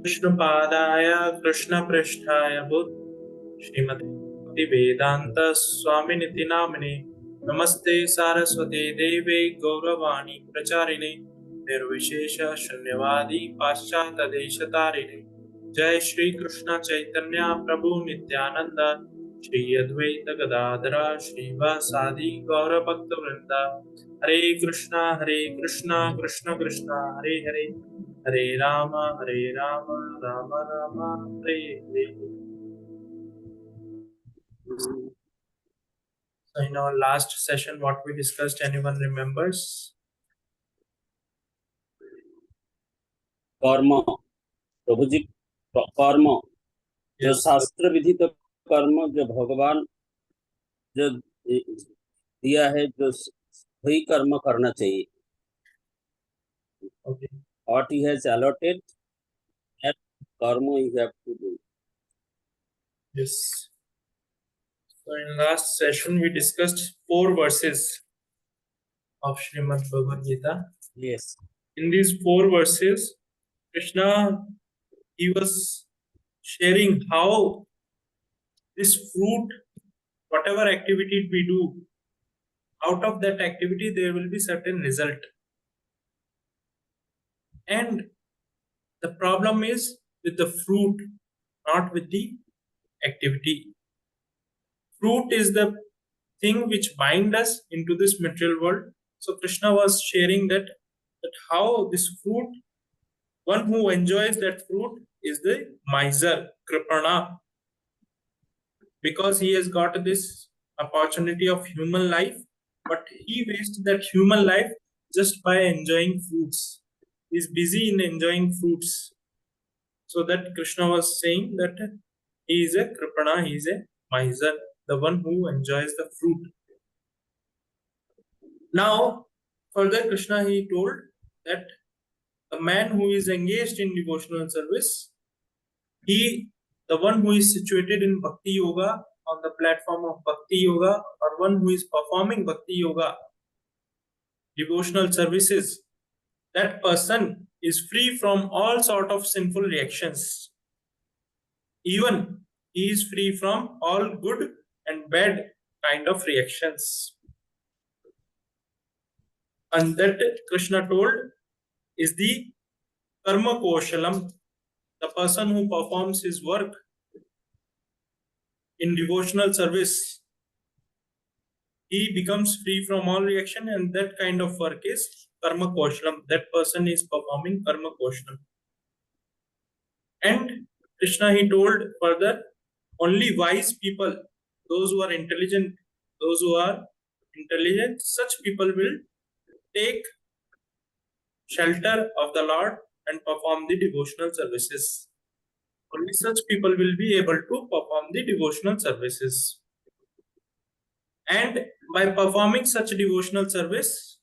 कृष्णपादाय कृष्णपृष्ठाय श्रीमते भक्तिवेदांत स्वामिनिति नामिने नमस्ते सारस्वते देवे गौरवाणी प्रचारिणे निर्विशेष शून्यवादी पाश्चात्य देशतारिणे जय श्री कृष्ण चैतन्य प्रभु नित्यानंद श्री अद्वैत गदाधर श्रीवासादि गौर भक्त वृंद हरे Krishna Krishna Krishna Hare Hare Hare Ram Ram Ram Hare Hare. So in our last session, what we discussed, anyone remembers? कर्म प्रभु जी कर्म जो Yes. शास्त्र विधित कर्म जो भगवान जो दिया है जो वही कर्म करना चाहिए. Okay. What he has allotted, that karma you have to do. Yes. So in last session, we discussed 4 verses of Srimad Bhagavad Gita. Yes. In these 4 verses, Krishna, he was sharing how this fruit, whatever activity we do, out of that activity there will be certain result. And the problem is with the fruit, not with the activity. Fruit is the thing which binds us into this material world. So Krishna was sharing that how this fruit, one who enjoys that fruit is the miser, Kripana, because he has got this opportunity of human life, but he wastes that human life just by enjoying fruits. He is busy in enjoying fruits. So that Krishna was saying that he is a Kripana, he is a miser, the one who enjoys the fruit. Now, further Krishna he told that a man who is engaged in devotional service, the one who is situated in Bhakti Yoga, on the platform of Bhakti Yoga, or one who is performing Bhakti Yoga, devotional services, that person is free from all sort of sinful reactions. Even he is free from all good and bad kind of reactions. And that Krishna told is the karma koshalam, the person who performs his work in devotional service. He becomes free from all reaction, and that kind of work is karma koshalam. That person is performing karma koshalam. And Krishna he told further, only wise people, those who are intelligent, such people will take shelter of the Lord and perform the devotional services. Only such people will be able to perform the devotional services. And by performing such devotional service,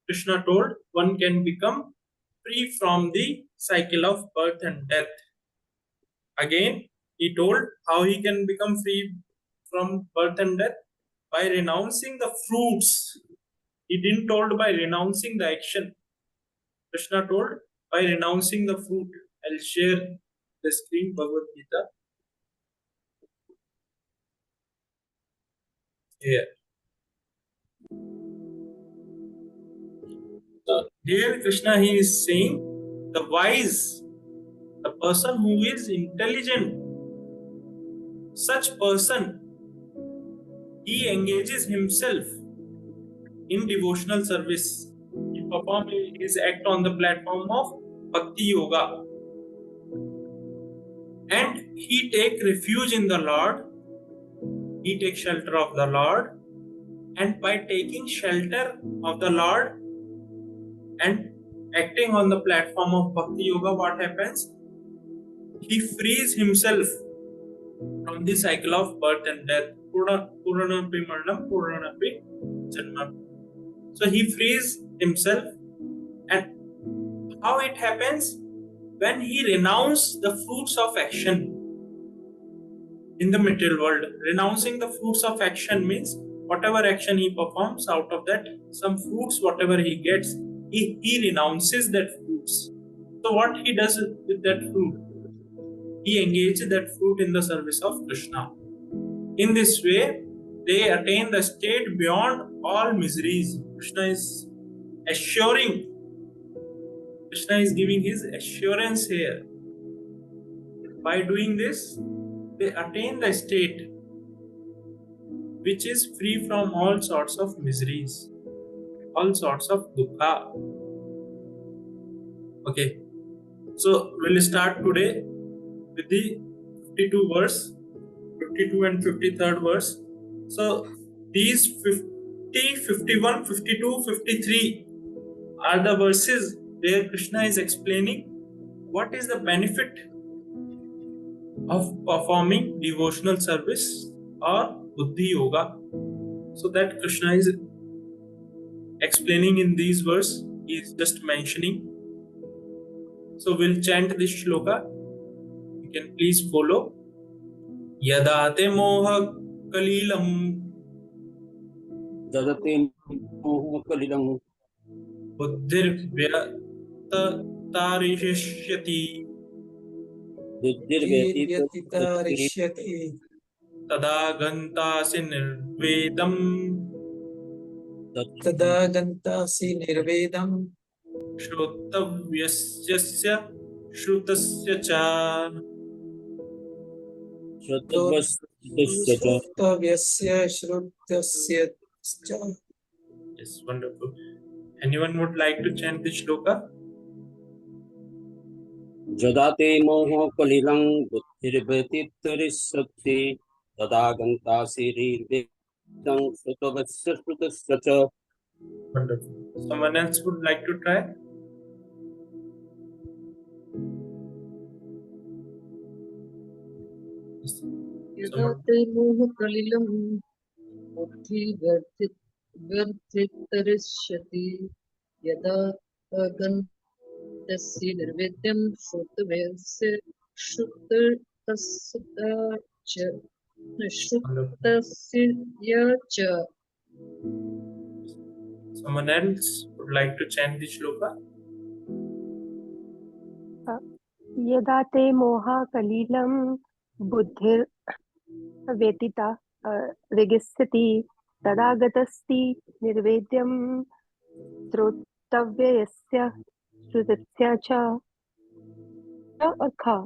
Krishna told one can become free from the cycle of birth and death. Again, he told how he can become free from birth and death by renouncing the fruits. He didn't told by renouncing the action. Krishna told by renouncing the fruit. I'll share the screen Bhagavad Gita. Here. So here Krishna he is saying the wise, the person who is intelligent, such person, he engages himself in devotional service. He performs his act on the platform of Bhakti Yoga. And he take refuge in the Lord. He takes shelter of the Lord. And by taking shelter of the Lord and acting on the platform of Bhakti Yoga, what happens? He frees himself from the cycle of birth and death. Puranapi Marnam, Puranapi Janmam. So he frees himself. And how it happens? When he renounces the fruits of action in the material world. Renouncing the fruits of action means whatever action he performs, out of that, some fruits, whatever he gets, he renounces that fruits. So what he does with that fruit? he engaged that fruit in the service of Krishna. In this way, they attain the state beyond all miseries. Assuring, Krishna is giving his assurance here. By doing this, they attain the state which is free from all sorts of miseries, all sorts of dukkha. Okay, so we'll start today with the 52 verse, 52 and 53rd verse. So these 50, 51, 52, 53 are the verses where Krishna is explaining what is the benefit of performing devotional service or buddhi yoga. So that Krishna is explaining in these verse, he is just mentioning. So we'll chant this shloka. You can please follow. Yada te moha kalilam Dadate moha buddhir vyatarishyati Virvyatitarishhyati tada gantasi nirvedam tada gantasi nirvedam shrotavyasya shrutasya cha. Shruttavyasya shrutasya cha. Yes, wonderful. Anyone would like to chant this shloka? Jadate moho kalilang buddhirvetitarissati tadagantasi rirvedam sutavasya. Wonderful. Someone else would like to try? यदा ते मोहकलिलं बुद्धिवर्धितरिष्यति यदा गन्तस्य निर्वेद्यं श्रुतव्यस्य श्रुतस्य च. Someone else would like to chant this shloka? यदा ते मोहा कलिलं बुद्धिर व्यतीता विगस्यति तदा गतस्ति निर्वेद्यं श्रोतव्यस्य श्रुतस्य च और खा.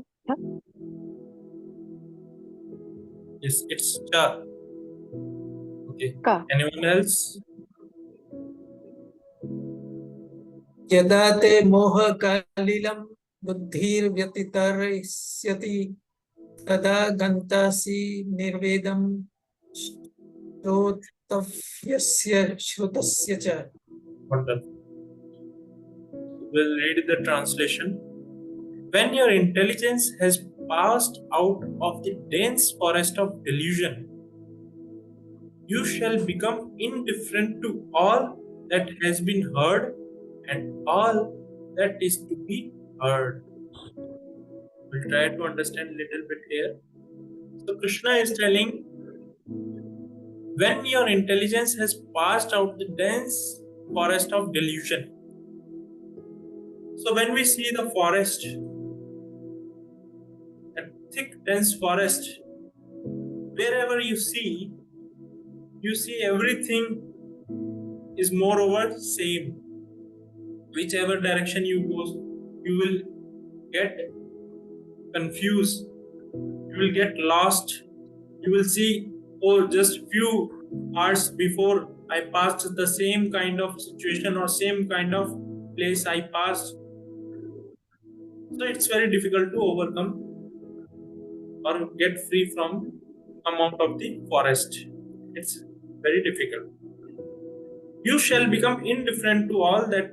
Yes, it's cha. Okay. Ka. Anyone else? यदा ते मोहकलिलं बुद्धिर्व्यतितरिष्यति तदा गन्तासि निर्वेदं श्रोतव्यस्य श्रुतस्य च. Wonderful. We'll read the translation. When your intelligence has passed out of the dense forest of delusion, you shall become indifferent to all that has been heard and all that is to be heard. We'll try to understand a little bit here. So Krishna is telling, when your intelligence has passed out the dense forest of delusion. So when we see the forest, a thick dense forest, wherever you see everything is moreover same. Whichever direction you go, you will get confused, you will get lost, you will see, oh, just few hours before I passed the same kind of situation or same kind of place I passed. So it's very difficult to overcome or get free from come out of the forest. It's very difficult. You shall become indifferent to all that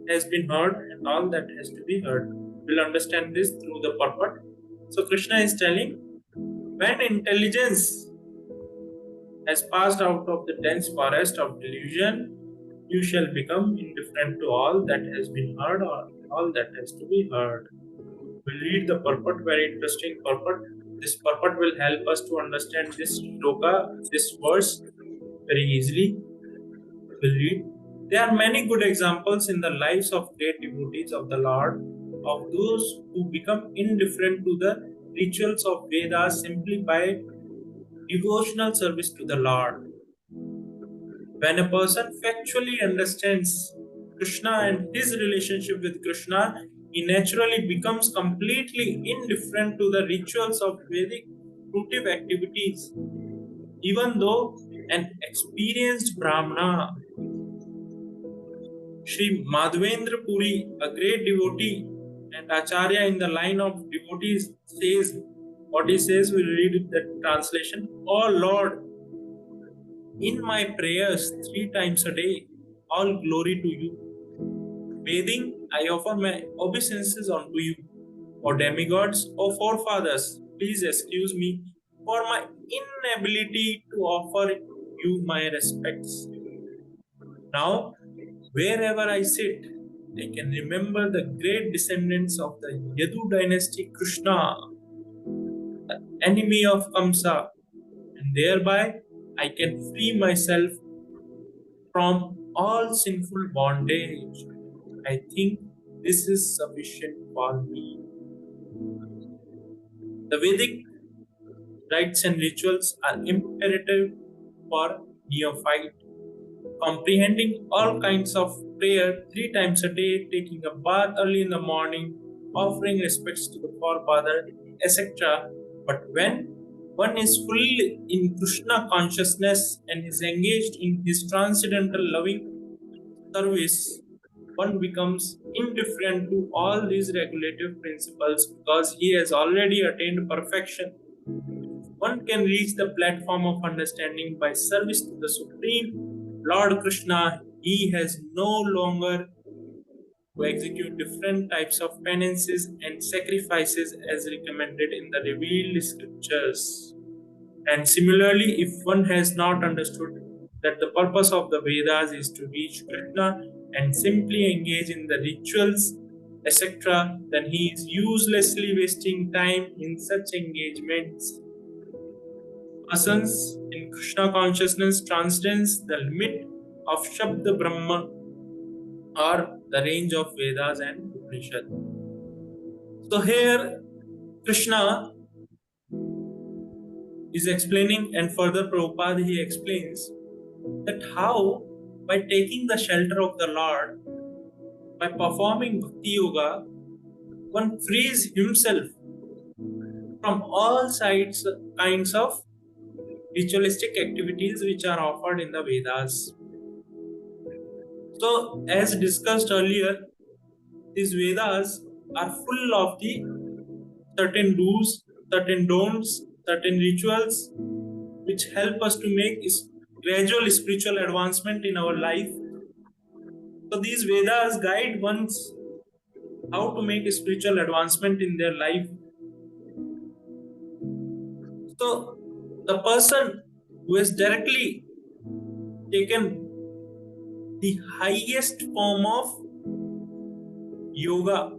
has been heard and all that has to be heard. We'll understand this through the purport. So Krishna is telling, when intelligence has passed out of the dense forest of delusion, you shall become indifferent to all that has been heard or all that has to be heard. We'll read the purport, very interesting purport. This purport will help us to understand this shloka, this verse very easily. We'll read. There are many good examples in the lives of great devotees of the Lord, of those who become indifferent to the rituals of Vedas simply by devotional service to the Lord. When a person factually understands Krishna and his relationship with Krishna, he naturally becomes completely indifferent to the rituals of Vedic fruitive activities. Even though an experienced Brahmana, Sri Madhvendra Puri, a great devotee and Acharya in the line of devotees, says what he says, we'll read the translation. Oh Lord, in my prayers 3 times a day, all glory to you. Bathing, I offer my obeisances unto you. O demigods, O forefathers, please excuse me for my inability to offer you my respects. Now, wherever I sit, I can remember the great descendants of the Yadu dynasty Krishna, the enemy of Kamsa, and thereby I can free myself from all sinful bondage. I think this is sufficient for me. The Vedic rites and rituals are imperative for neophyte. Comprehending all kinds of prayer 3 times a day, taking a bath early in the morning, offering respects to the forefather, etc. But when one is fully in Krishna consciousness and is engaged in his transcendental loving service, one becomes indifferent to all these regulative principles because he has already attained perfection. One can reach the platform of understanding by service to the Supreme Lord Krishna. He has no longer to execute different types of penances and sacrifices as recommended in the revealed scriptures. And similarly, if one has not understood that the purpose of the Vedas is to reach Krishna and simply engage in the rituals, etc., then he is uselessly wasting time in such engagements. Persons in Krishna consciousness transcends the limit of Shabda Brahma or the range of Vedas and Upanishads. So here Krishna is explaining, and further Prabhupada he explains that how by taking the shelter of the Lord, by performing Bhakti Yoga, one frees himself from all sides kinds of ritualistic activities which are offered in the Vedas. So, as discussed earlier, these Vedas are full of the certain do's, certain don'ts, certain rituals which help us to make gradual spiritual advancement in our life. So, these Vedas guide one's how to make a spiritual advancement in their life. So, the person who has directly taken the highest form of yoga,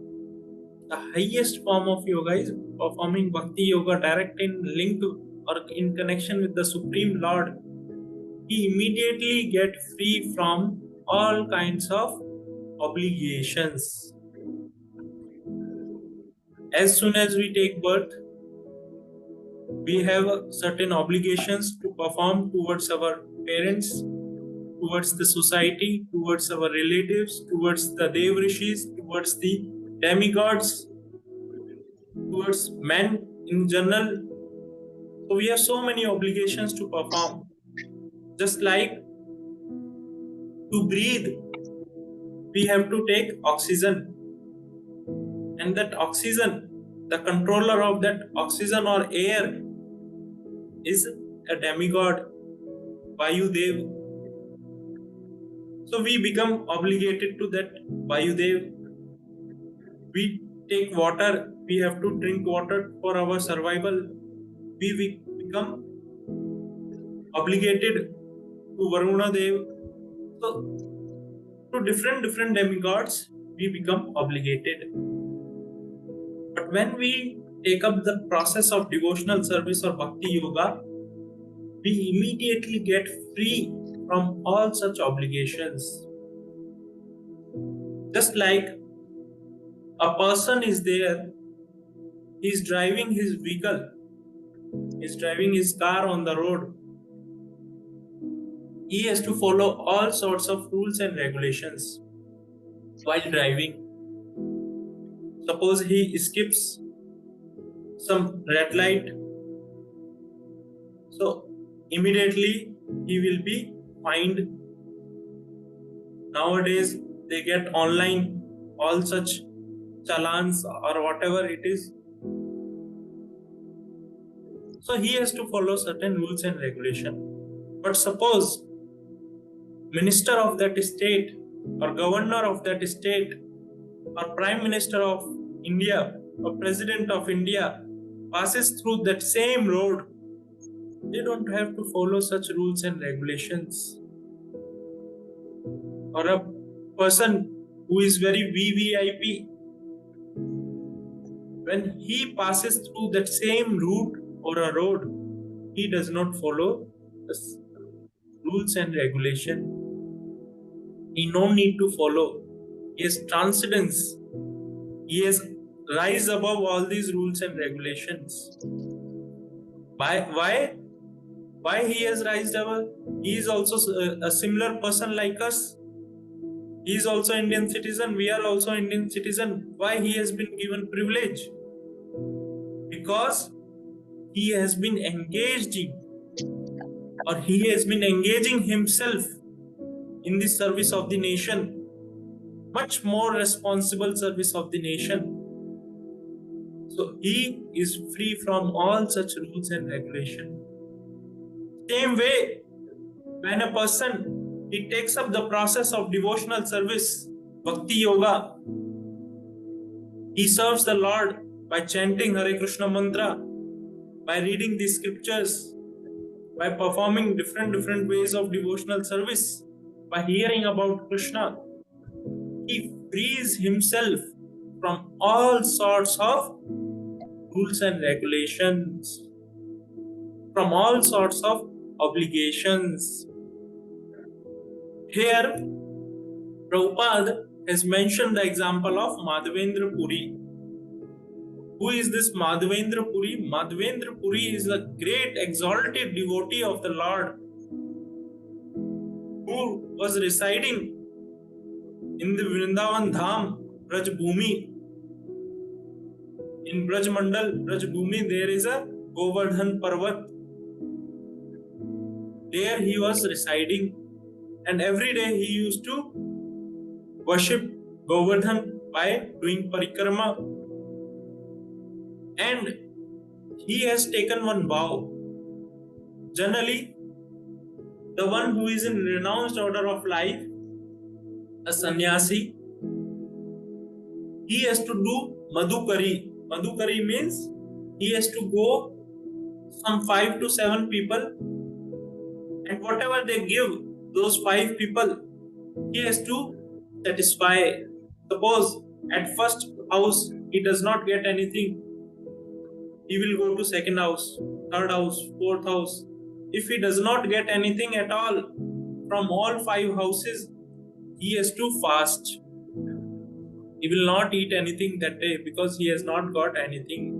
the highest form of yoga is performing Bhakti Yoga direct in link or in connection with the Supreme Lord. He immediately get free from all kinds of obligations. As soon as we take birth, we have certain obligations to perform towards our parents, towards the society, towards our relatives, towards the Dev Rishis, towards the demigods, towards men in general. So we have so many obligations to perform. Just like to breathe, we have to take oxygen. And that oxygen, the controller of that oxygen or air is a demigod, Vayudev. So we become obligated to that Vayudev. We take water, we have to drink water for our survival. We become obligated to Varuna Dev. So to different demigods, we become obligated. But when we take up the process of devotional service or Bhakti Yoga, we immediately get free from all such obligations. Just like a person is there He's driving his vehicle, he's driving his car on the road. He has to follow all sorts of rules and regulations while driving. Suppose he skips some red light, so immediately he will be fined. Nowadays they get online all such challans or whatever it is. So he has to follow certain rules and regulation. But suppose minister of that state or governor of that state or prime minister of India or president of India passes through that same road, they don't have to follow such rules and regulations. Or a person who is very VVIP, when he passes through that same route or a road, he does not follow the rules and regulation. He no need to follow. He has transcendence. He has rise above all these rules and regulations. Why? Why he has rise above? He is also a similar person like us. He is also Indian citizen. We are also Indian citizen. Why he has been given privilege? Because he has been engaging, or he has been engaging himself in the service of the nation, much more responsible service of the nation. So he is free from all such rules and regulations. Same way, when a person he takes up the process of devotional service, bhakti yoga, he serves the Lord by chanting Hare Krishna mantra, by reading the scriptures, by performing different ways of devotional service, by hearing about Krishna. He frees himself from all sorts of rules and regulations, from all sorts of obligations. Here, Prabhupada has mentioned the example of Madhavendra Puri. Who is this Madhavendra Puri? Madhavendra Puri is a great exalted devotee of the Lord who was residing in the Vrindavan Dham, Braj Bhumi. In Braj Mandal, Braj Bhumi, there is a Govardhan Parvat. There he was residing, and every day he used to worship Govardhan by doing parikrama. And he has taken one vow. Generally, the one who is in renounced order of life, a sannyasi, he has to do madhukari. Madhukari means he has to go some 5 to 7 people, and whatever they give those 5 people, he has to satisfy. Suppose at first house he does not get anything, he will go to second house, third house, fourth house. If he does not get anything at all from all 5 houses, he has to fast. He will not eat anything that day because he has not got anything.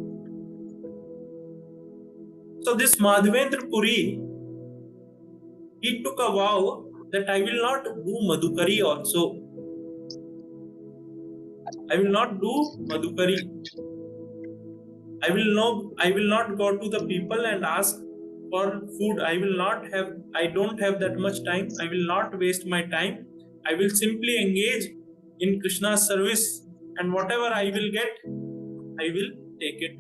So this Madhavendra Puri, he took a vow that I will not do madhukari also. I will not do madhukari. I will not go to the people and ask for food. I don't have that much time. I will not waste my time. I will simply engage in Krishna's service, and whatever I will get, I will take it.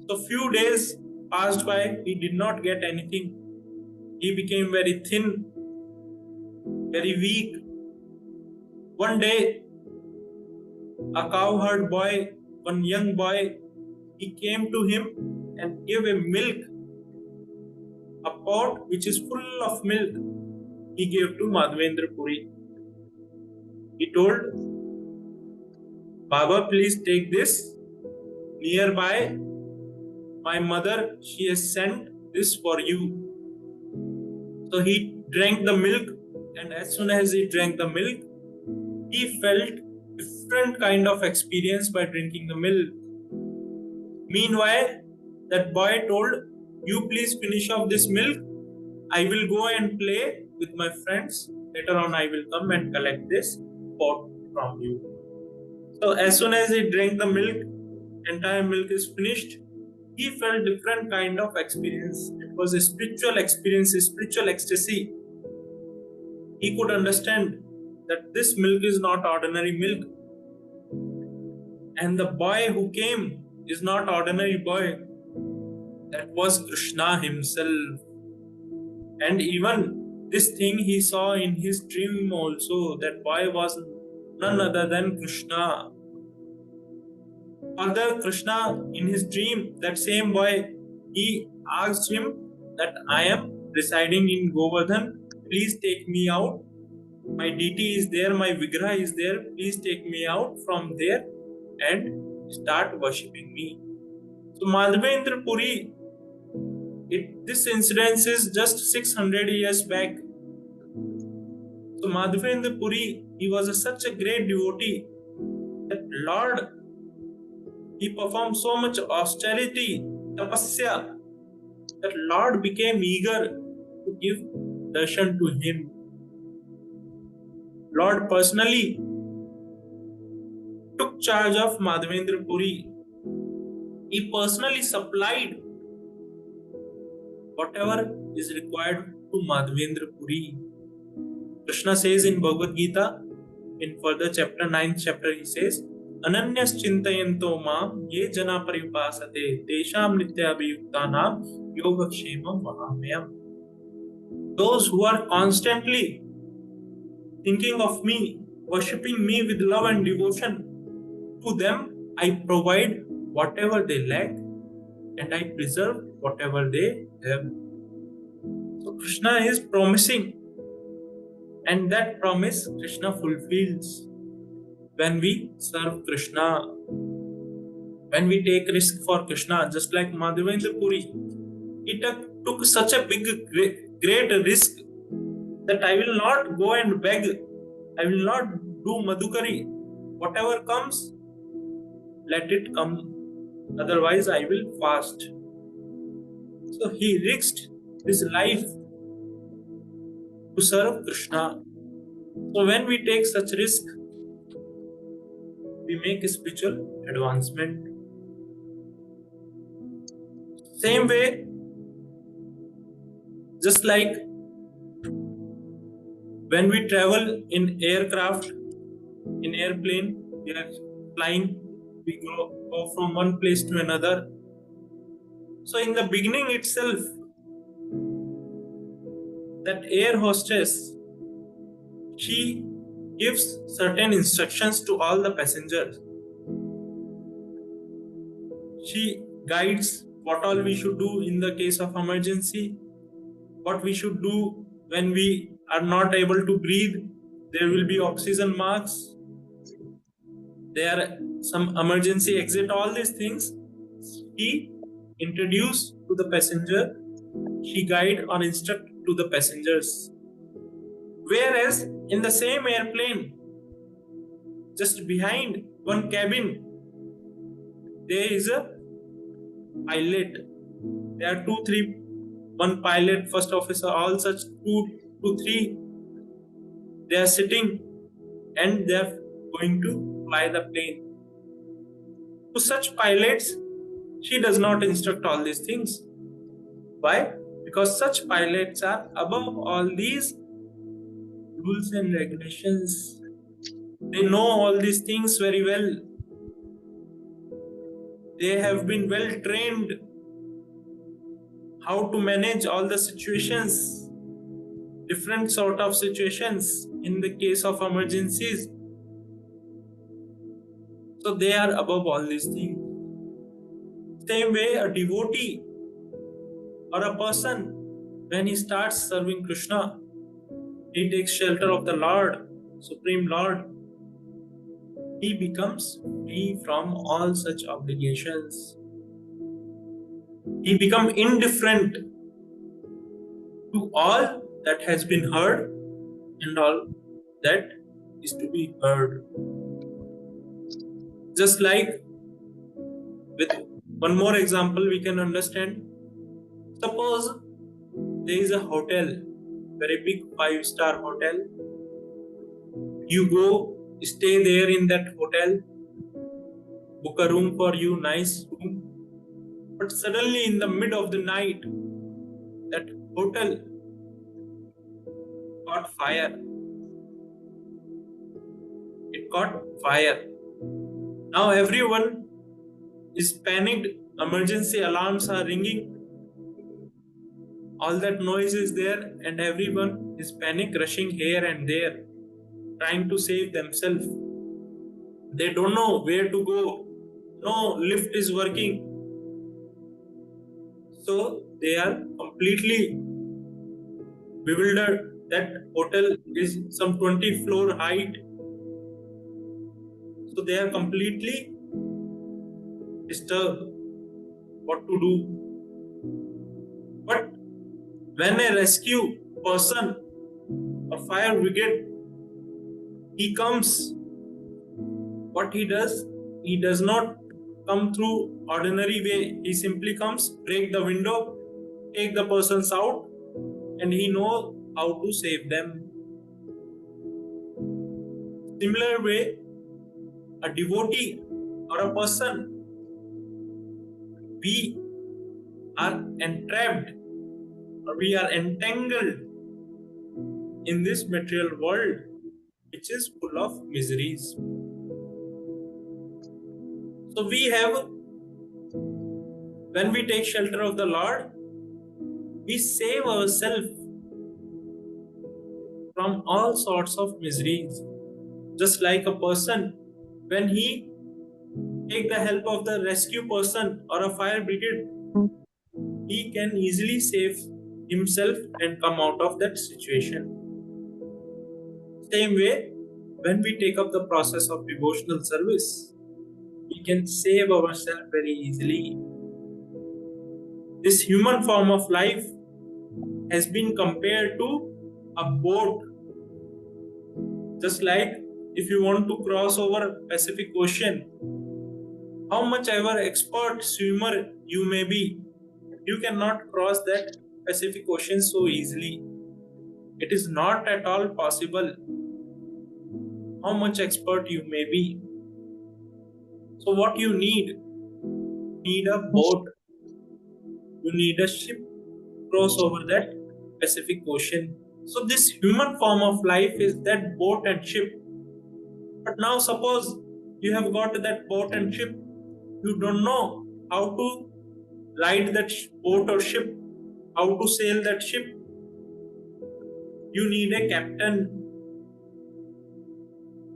So few days passed by, he did not get anything. He became very thin, very weak. One day, a cowherd boy, one young boy, he came to him and gave a milk, a pot which is full of milk. He gave to Madhavendra Puri. He told, Baba, please take this. Nearby, my mother, she has sent this for you. So he drank the milk, and as soon as he drank the milk, he felt different kind of experience by drinking the milk. Meanwhile, that boy told, "You please finish off this milk. I will go and play with my friends. Later on, I will come and collect this pot from you." So as soon as he drank the milk, entire milk is finished, he felt different kind of experience. It was a spiritual experience, a spiritual ecstasy. He could understand that this milk is not ordinary milk. And the boy who came is not ordinary boy. That was Krishna himself. And even this thing he saw in his dream also, that boy was none other than Krishna. Further, Krishna in his dream, that same boy, he asked him that I am residing in Govardhan, please take me out. My deity is there, my Vigraha is there, please take me out from there and start worshipping me. So Madhavendra Puri, this incident is just 600 years back. So Madhavendra Puri, he was such a great devotee that Lord, he performed so much austerity, tapasya, that Lord became eager to give darshan to him. Lord personally took charge of Madhavendra Puri. He personally supplied whatever is required to Madhavendra Puri. Krishna says in Bhagavad Gita, in further chapter 9th chapter, he says, Ananyas chintayanto mam ye jana paripasate tesham nityabhiyuktanam yogakshemam vahamyam. Those who are constantly thinking of me, worshipping me with love and devotion, to them I provide whatever they lack and I preserve whatever they have. So Krishna is promising, and that promise Krishna fulfills when we serve Krishna, when we take risk for Krishna, just like Madhavendra Puri. He took such a big, great risk that I will not go and beg, I will not do madhukari. Whatever comes, let it come. Otherwise, I will fast. So he risked his life to serve Krishna. So when we take such risk, we make a spiritual advancement. Same way, just like when we travel in aircraft, in airplane, we are flying, we go from one place to another. So in the beginning itself, that air hostess, she gives certain instructions to all the passengers. She guides what all we should do in the case of emergency, what we should do when we are not able to breathe. There will be oxygen masks. There are some emergency exit, all these things. She introduce to the passenger, she guide or instruct to the passengers. Whereas in the same airplane, just behind one cabin, there is a pilot. There are 2, 3, one pilot, first officer, all such 2 to 3. They are sitting and they are going to fly the plane. To such pilots, she does not instruct all these things. Why? Because such pilots are above all these rules and regulations. They know all these things very well. They have been well trained how to manage all the situations, different sort of situations in the case of emergencies. So they are above all these things. Same way, a devotee or a person, when he starts serving Krishna, he takes shelter of the Lord, Supreme Lord. He becomes free from all such obligations. He becomes indifferent to all that has been heard and all that is to be heard. Just like with One more example we can understand. Suppose there is a hotel, very big 5-star hotel. You go stay there in that hotel, book a room for you, nice room. But suddenly in the mid of the night, that hotel caught fire. It caught fire. Now everyone is panicked. Emergency alarms are ringing. All that noise is there, and everyone is panic, rushing here and there, trying to save themselves. They don't know where to go. No lift is working. So they are completely bewildered. That hotel is some 20 floor height. So they are completely disturbed what to do. But when a rescue person or fire brigade, he comes, what he does not come through ordinary way. He simply comes, break the window, take the persons out, and he knows how to save them. Similar way, a devotee or a person, we are entrapped or we are entangled in this material world, which is full of miseries. So we have, when we take shelter of the Lord, we save ourselves from all sorts of miseries. Just like a person, when he take the help of the rescue person or a fire brigade, he can easily save himself and come out of that situation. Same way, when we take up the process of devotional service, we can save ourselves very easily. This human form of life has been compared to a boat. Just like if you want to cross over Pacific Ocean, how much ever expert swimmer you may be, you cannot cross that Pacific Ocean so easily. It is not at all possible, how much expert you may be. So what you need? You need a boat. You need a ship to cross over that Pacific Ocean. So this human form of life is that boat and ship. But now suppose you have got that boat and ship, you don't know how to ride that boat or ship, how to sail that ship. You need a captain.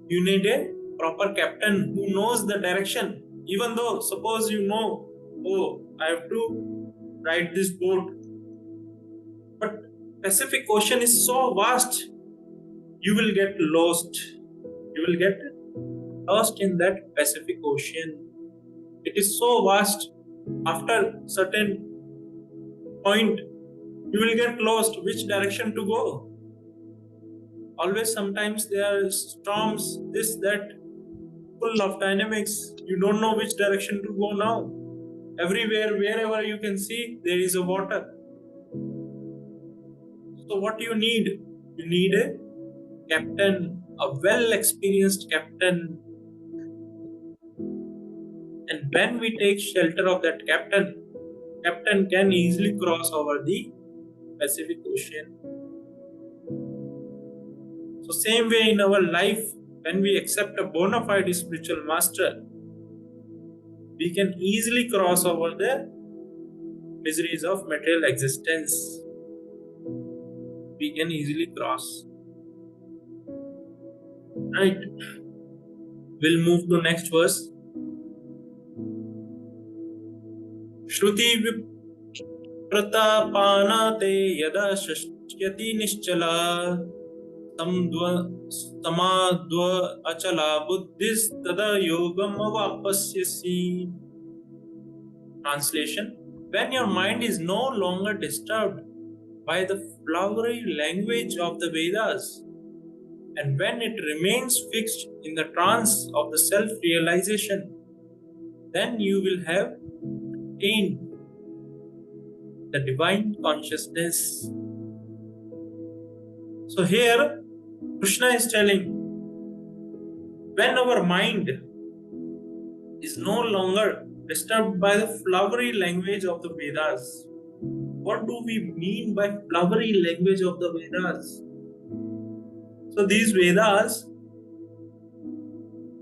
You need a proper captain who knows the direction. Even though suppose you know, oh, I have to ride this boat, but Pacific Ocean is so vast, you will get lost. You will get lost in that Pacific Ocean. It is so vast. After certain point, you will get lost which direction to go. Always sometimes there are storms, this, that, full of dynamics. You don't know which direction to go now. Everywhere, wherever you can see, there is a water. So what you need? You need a captain, a well-experienced captain. And when we take shelter of that captain, captain can easily cross over the Pacific Ocean. So same way in our life, when we accept a bona fide spiritual master, we can easily cross over the miseries of material existence. We can easily cross. Right. We'll move to next verse. Shruti vipratāpānate yada shashyati nischala samadva achala buddhis tada yogam avapasyasi. Translation: when your mind is no longer disturbed by the flowery language of the Vedas, and when it remains fixed in the trance of the self-realization, then you will have attain the divine consciousness. So here Krishna is telling, when our mind is no longer disturbed by the flowery language of the Vedas. What do we mean by flowery language of the Vedas? So these Vedas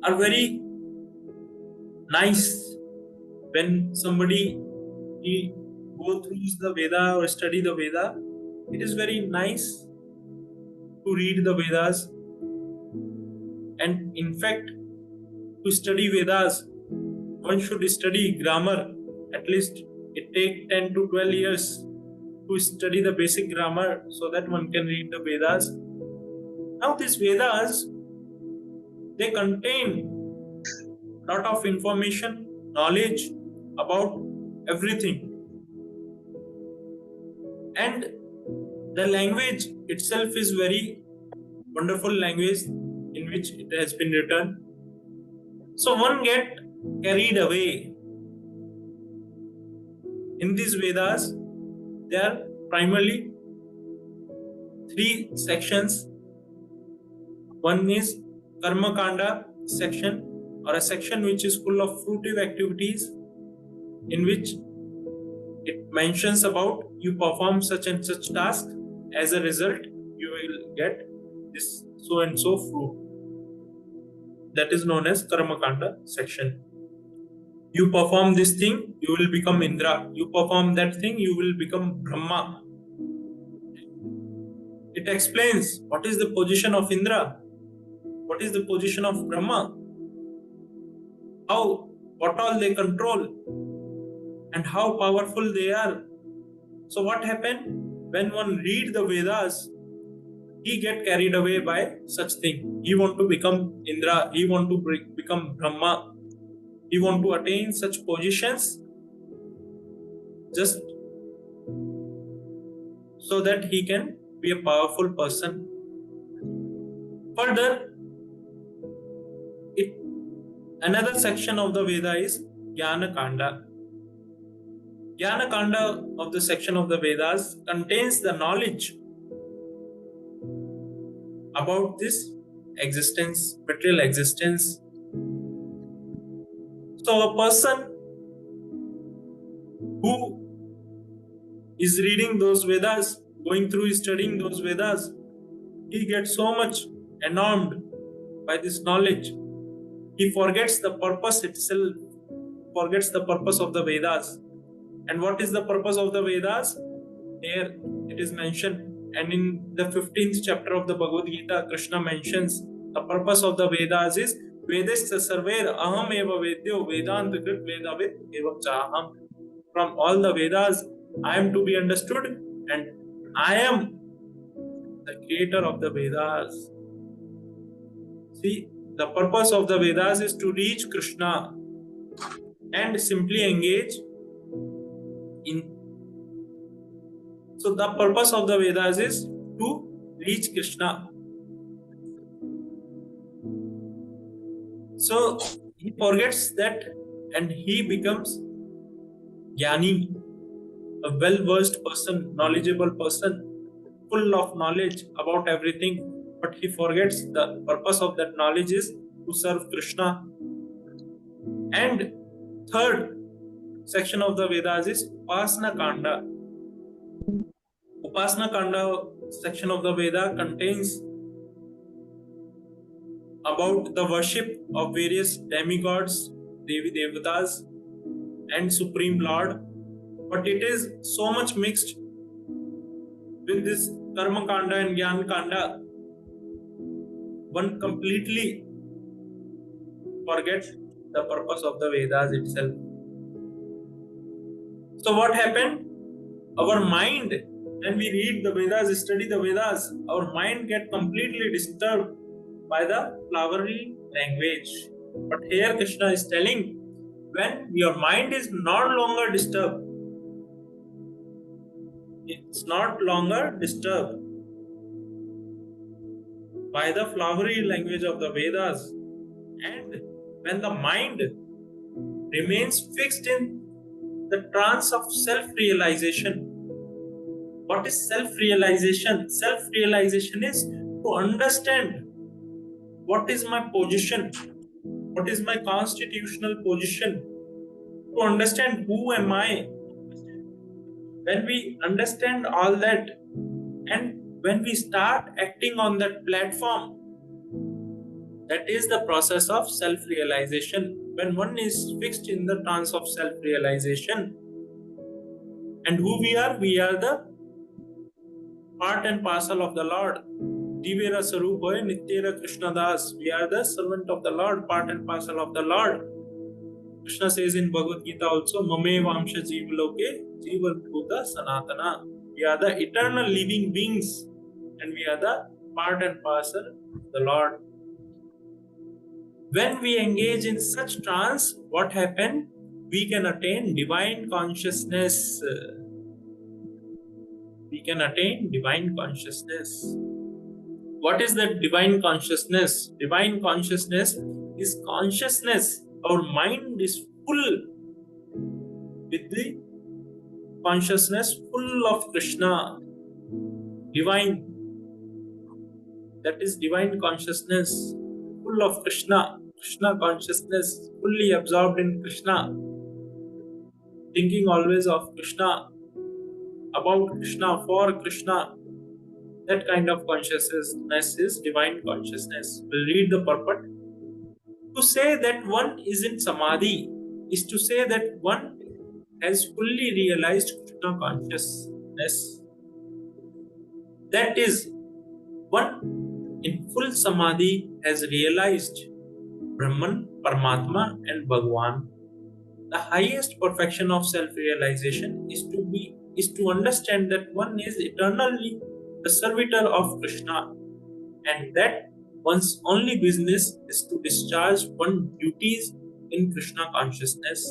are very nice. When somebody go through the Veda or study the Veda, it is very nice to read the Vedas. And in fact, to study Vedas, one should study grammar. At least it takes 10 to 12 years to study the basic grammar so that one can read the Vedas. Now these Vedas, they contain a lot of information, knowledge about everything. And the language itself is very wonderful language in which it has been written. So one get carried away. In these Vedas, there are primarily 3 sections. One is Karma Kanda section, or a section which is full of fruitive activities, in which it mentions about you perform such and such task. As a result, you will get this so and so fruit. That is known as Karma Kanda section. You perform this thing, you will become Indra. You perform that thing, you will become Brahma. It explains what is the position of Indra, what is the position of Brahma, what all they control, and how powerful they are. So what happened when one read the Vedas? He get carried away by such thing. He want to become Indra. He want to become Brahma. He want to attain such positions just so that he can be a powerful person. Further, another section of the Veda is Jnana Kanda. Jnana Kanda of the section of the Vedas contains the knowledge about this existence, material existence. So a person who is reading those Vedas, going through studying those Vedas, he gets so much enamored by this knowledge. He forgets the purpose itself, forgets the purpose of the Vedas. And what is the purpose of the Vedas? Here it is mentioned. And in the 15th chapter of the Bhagavad Gita, Krishna mentions the purpose of the Vedas is Vedasya sarver aham eva vedyo vedanta krit vedavid evam chaham. From all the Vedas, I am to be understood, and I am the creator of the Vedas. See, the purpose of the Vedas is to reach Krishna and simply engage in. So the purpose of the Vedas is to reach Krishna. So he forgets that and he becomes Jnani, a well-versed person, knowledgeable person, full of knowledge about everything. But he forgets the purpose of that knowledge is to serve Krishna. And third section of the Vedas is Upasana Kanda. Upasana Kanda section of the Veda contains about the worship of various demigods, Devi Devatas, and Supreme Lord. But it is so much mixed with this Karma Kanda and Jnana Kanda. One completely forgets the purpose of the Vedas itself. So what happened? Our mind, when we read the Vedas, study the Vedas, our mind get completely disturbed by the flowery language. But here Krishna is telling, when your mind is no longer disturbed, it's not longer disturbed by the flowery language of the Vedas, and when the mind remains fixed in the trance of self-realization. What is self-realization? Self-realization is to understand what is my position, what is my constitutional position, to understand who am I. When we understand all that, and when we start acting on that platform, that is the process of self-realization. When one is fixed in the trance of self-realization, and who we are the part and parcel of the Lord. Divera Sarupa Nityera Krishna Das. We are the servant of the Lord, part and parcel of the Lord. Krishna says in Bhagavad Gita also, Mame Vamsha Jivaloke Jiva Bhuta Sanatana. We are the eternal living beings, and we are the part and parcel of the Lord. When we engage in such trance, what happened? We can attain divine consciousness. We can attain divine consciousness. What is that divine consciousness? Divine consciousness is consciousness. Our mind is full with the consciousness, full of Krishna. Divine. That is divine consciousness, full of Krishna. Krishna consciousness, fully absorbed in Krishna. Thinking always of Krishna, about Krishna, for Krishna. That kind of consciousness is divine consciousness. We'll read the purport. To say that one is in samadhi is to say that one has fully realized Krishna consciousness. That is, one in full samadhi has realized Brahman, Paramatma and Bhagwan. The highest perfection of self-realization is to understand that one is eternally the servitor of Krishna, and that one's only business is to discharge one's duties in Krishna consciousness.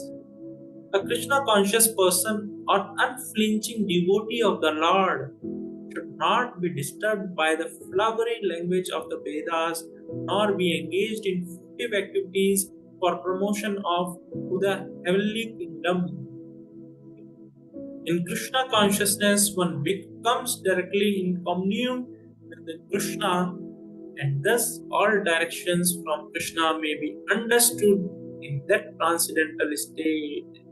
A Krishna conscious person or unflinching devotee of the Lord should not be disturbed by the flowery language of the Vedas, nor be engaged in fruitive activities for promotion of to the heavenly kingdom. In Krishna consciousness, one becomes directly in communion with the Krishna, and thus all directions from Krishna may be understood in that transcendental state.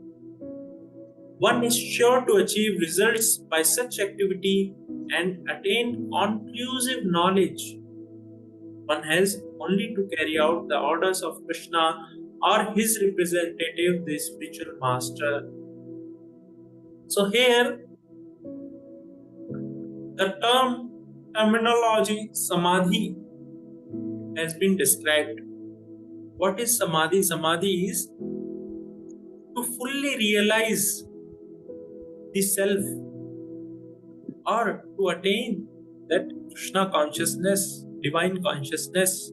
One is sure to achieve results by such activity and attain conclusive knowledge. One has only to carry out the orders of Krishna or his representative, the spiritual master. So here, the terminology samadhi has been described. What is samadhi? Samadhi is to fully realize the self or to attain that Krishna consciousness, divine consciousness.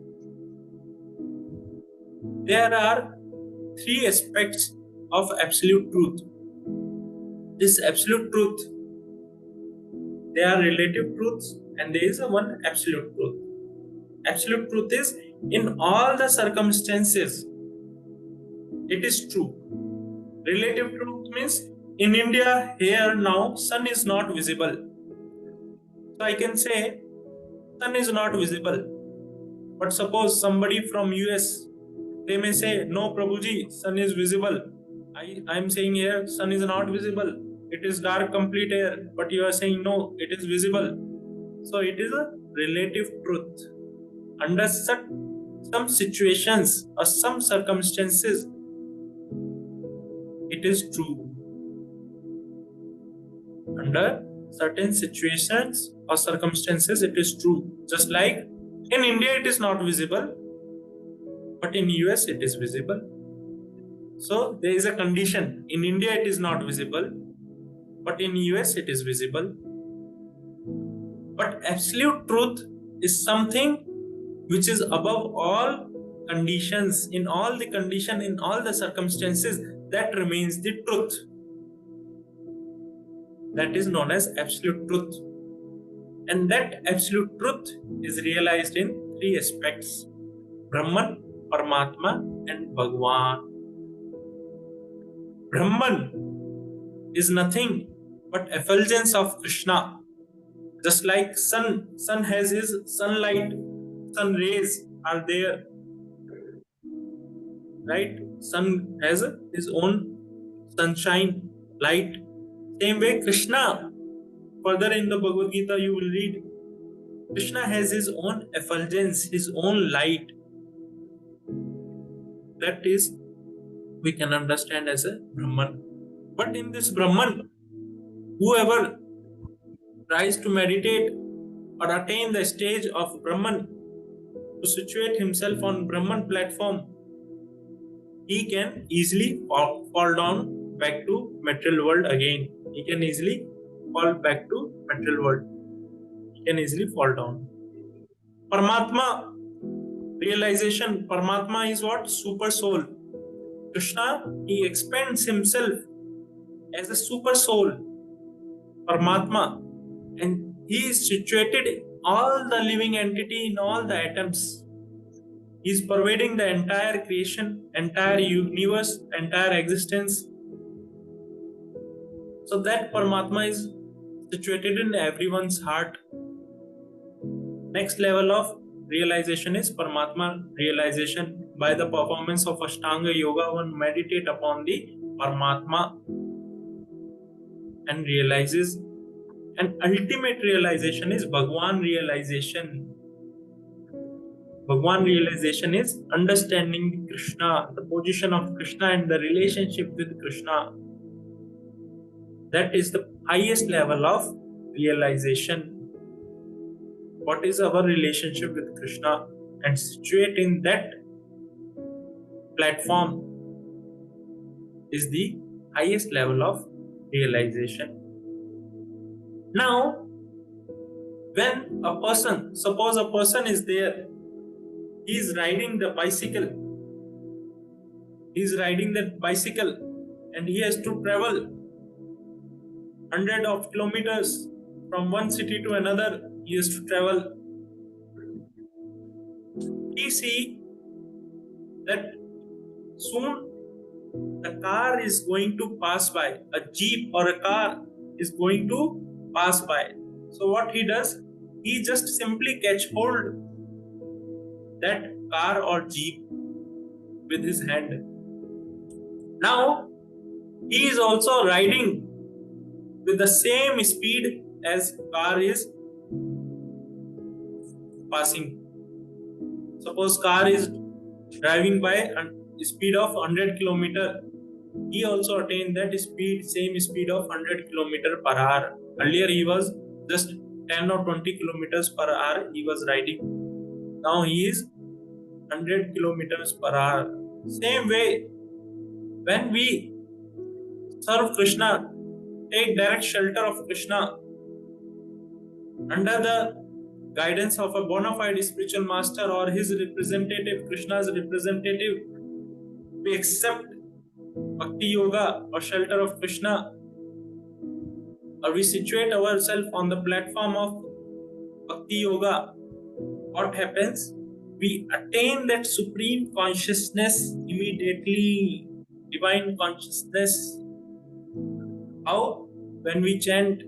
There are three aspects of absolute truth. This absolute truth, there are relative truths and there is a one absolute truth. Absolute truth is in all the circumstances, it is true. Relative truth means in India, here now, sun is not visible. So I can say, sun is not visible. But suppose somebody from US, they may say, no Prabhuji, sun is visible. I am saying here, sun is not visible. It is dark complete here. But you are saying, no, it is visible. So it is a relative truth. Under some situations or some circumstances, it is true. Under certain situations or circumstances, it is true. Just like in India, it is not visible, but in US, it is visible. So there is a condition. In India, it is not visible, but in US, it is visible. But absolute truth is something which is above all conditions, in all the condition, in all the circumstances, that remains the truth. That is known as absolute truth. And that absolute truth is realized in three aspects: Brahman, Paramatma and Bhagwan. Brahman is nothing but effulgence of Krishna. Just like sun has his sunlight, sun rays are there, right? Sun has his own sunshine, light. Same way Krishna, further in the Bhagavad Gita you will read, Krishna has his own effulgence, his own light. That is, we can understand as a Brahman. But in this Brahman, whoever tries to meditate or attain the stage of Brahman, to situate himself on Brahman platform, he can easily fall down back to material world again. He can easily fall back to material world. He can easily fall down. Paramatma realization. Paramatma is what? Super soul. Krishna, he expands himself as a super soul, Paramatma, and he is situated in all the living entity, in all the atoms. He is pervading the entire creation, entire universe, entire existence. So that Paramatma is situated in everyone's heart. Next level of realization is Paramatma realization. By the performance of Ashtanga Yoga, one meditate upon the Paramatma and realizes. And ultimate realization is Bhagwan realization. Bhagwan realization is understanding Krishna, the position of Krishna and the relationship with Krishna. That is the highest level of realization. What is our relationship with Krishna? And situate in that platform is the highest level of realization. Now, when a person, suppose a person is there, he is riding the bicycle. He is riding that bicycle and he has to travel hundreds of kilometers from one city to another. He has to travel. We see that soon the car is going to pass by. A jeep or a car is going to pass by. So what he does, he just simply catch hold that car or jeep with his hand. Now he is also riding with the same speed as car is passing. Suppose car is driving by a speed of 100 km. He also attained that speed, same speed of 100 km per hour. Earlier he was just 10 or 20 kilometers per hour he was riding. Now he is 100 kilometers per hour. Same way, when we serve Krishna, take direct shelter of Krishna, under the guidance of a bona fide spiritual master or his representative, Krishna's representative, we accept Bhakti Yoga or shelter of Krishna, or we situate ourselves on the platform of Bhakti Yoga. What happens? We attain that supreme consciousness immediately, divine consciousness. How? When we chant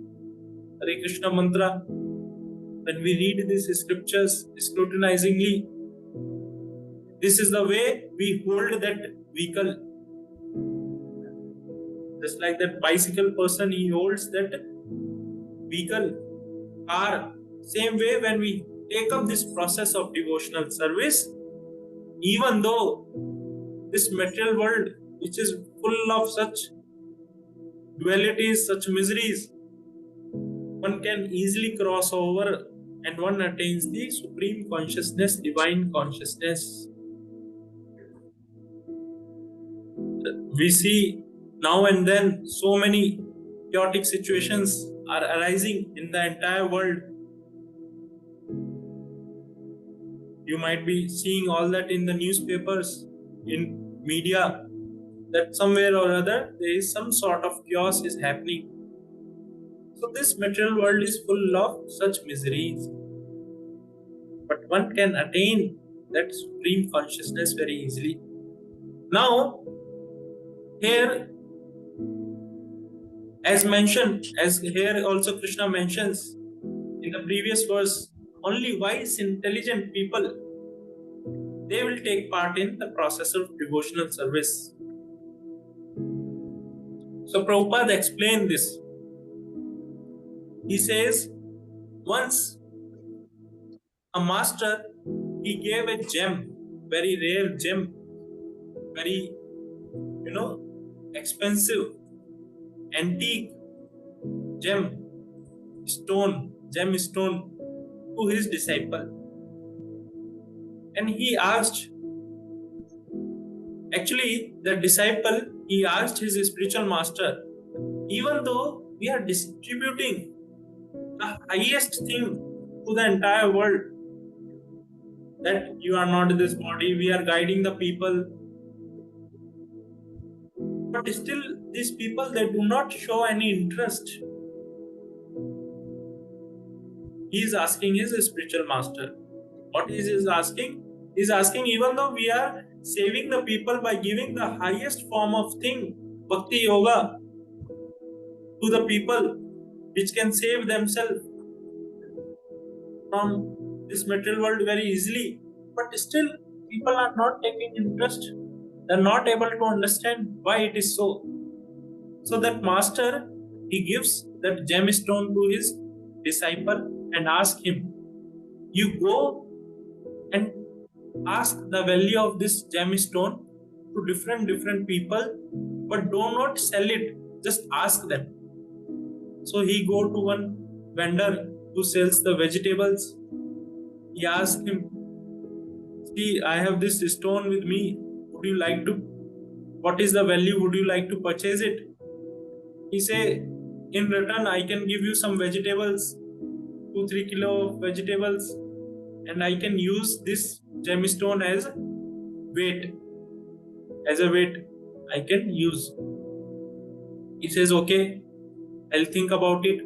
Hare Krishna mantra, when we read these scriptures scrutinizingly, this is the way we hold that vehicle. Just like that bicycle person, he holds that vehicle, car. Same way, when we take up this process of devotional service, even though this material world, which is full of such dualities, such miseries, one can easily cross over and one attains the supreme consciousness, divine consciousness. We see now and then so many chaotic situations are arising in the entire world. You might be seeing all that in the newspapers, in media, that somewhere or other there is some sort of chaos is happening. So this material world is full of such miseries. But one can attain that supreme consciousness very easily. Now, here As mentioned, as here also Krishna mentions in the previous verse, only wise, intelligent people, they will take part in the process of devotional service. So Prabhupada explained this. He says, once a master, he gave a gem, very rare gem, very, expensive, antique gem stone to his disciple. And he asked, actually, the disciple, he asked his spiritual master, even though we are distributing the highest thing to the entire world, that you are not this body, we are guiding the people, but still these people, they do not show any interest. He is asking his spiritual master. What is he asking? He is asking, even though we are saving the people by giving the highest form of thing, bhakti yoga, to the people, which can save themselves from this material world very easily, but still people are not taking interest. They are not able to understand why it is so. So that master, he gives that gemstone to his disciple and asks him, you go and ask the value of this gemstone to different people, but do not sell it, just ask them. So he go to one vendor who sells the vegetables. He asked him, see, I have this stone with me, would you like to, what is the value, would you like to purchase it? He say, in return I can give you some vegetables, 2-3 kilo of vegetables, and I can use this gemstone as a weight I can use. He says, okay, I'll think about it.